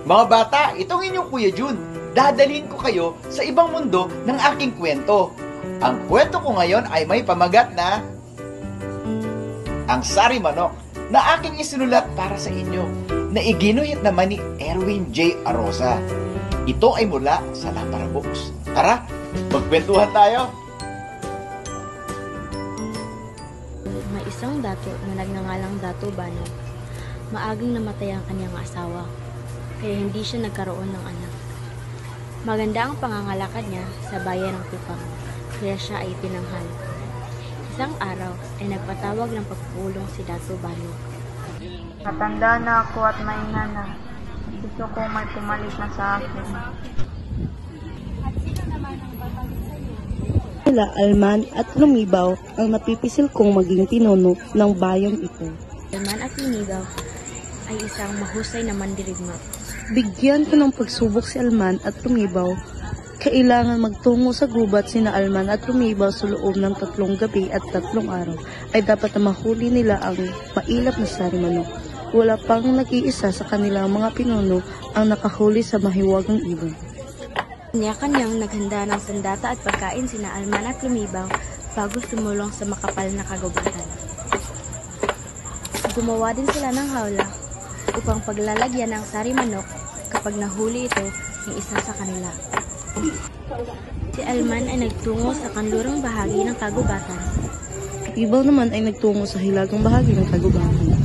Mga bata, itong inyong Kuya Jun. Dadalhin ko kayo sa ibang mundo ng aking kwento. Ang kwento ko ngayon ay may pamagat na Ang Sari Manok na aking isinulat para sa inyo na iginuhit naman ni Erwin J. Arosa. Ito ay mula sa Lapara Books. Tara, magkwentuhan tayo! May isang dato na nagngangalang Dato Banong. Maagang namatay ang kanyang asawa, kaya hindi siya nagkaroon ng anak. Maganda ang pangangalakad niya sa bayan ng Kupang, kaya siya ay pinanghal. Isang araw ay nagpatawag ng pagpulong si Dato Banong. Matanda na ako at mainga na. Gusto kong may pumalit na sa akin. Sila Alman at Lumibaw ang napipisil kong maging pinuno ng bayan ito. Alman at Lumibaw ay isang mahusay na mandirigma. Bigyan ko ng pagsubok si Alman at Lumibaw. Kailangan magtungo sa gubat sina Alman at Lumibaw sa loob ng 3 gabi at 3 araw ay dapat na mahuli nila ang mailap na sari manok. Wala pang nag-iisa sa kanilang mga pinuno ang nakahuli sa mahiwagang ibon. Kanya-kanyang naghanda ng sandata at pagkain sina Alman at Lumibaw bago sumulong sa makapal na kagubatan. Gumawa din sila ng hawla upang paglalagyan ng sari manok kapag nahuli ito ng isa sa kanila. Si Alman ay nagtungo sa kanlurang bahagi ng kagubatan. Ibaw naman ay nagtungo sa hilagang bahagi ng kagubatan.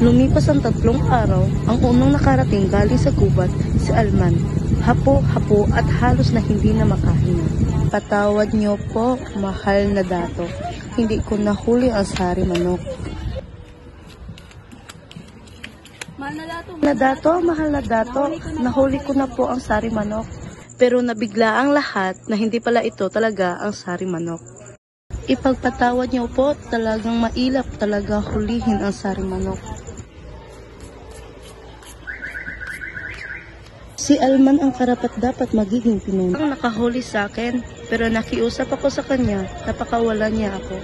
Lumipas ang 3 araw, ang unang nakarating galing sa gubat, si Alman. Hapo-hapo at halos na hindi na makahinga. Patawad niyo po, mahal na dato. Hindi ko nahuli ang sari manok. Mahal na dato, nahuli ko na po ang sari manok. Pero nabigla ang lahat na hindi pala ito talaga ang sari manok. Ipagpatawad niyo po, talagang mailap talaga hulihin ang sari manok. Si Alman ang karapat-dapat magiging pinuno. Ang nakahuli sa akin, pero nakiusap ako sa kanya, napakawalan niya ako.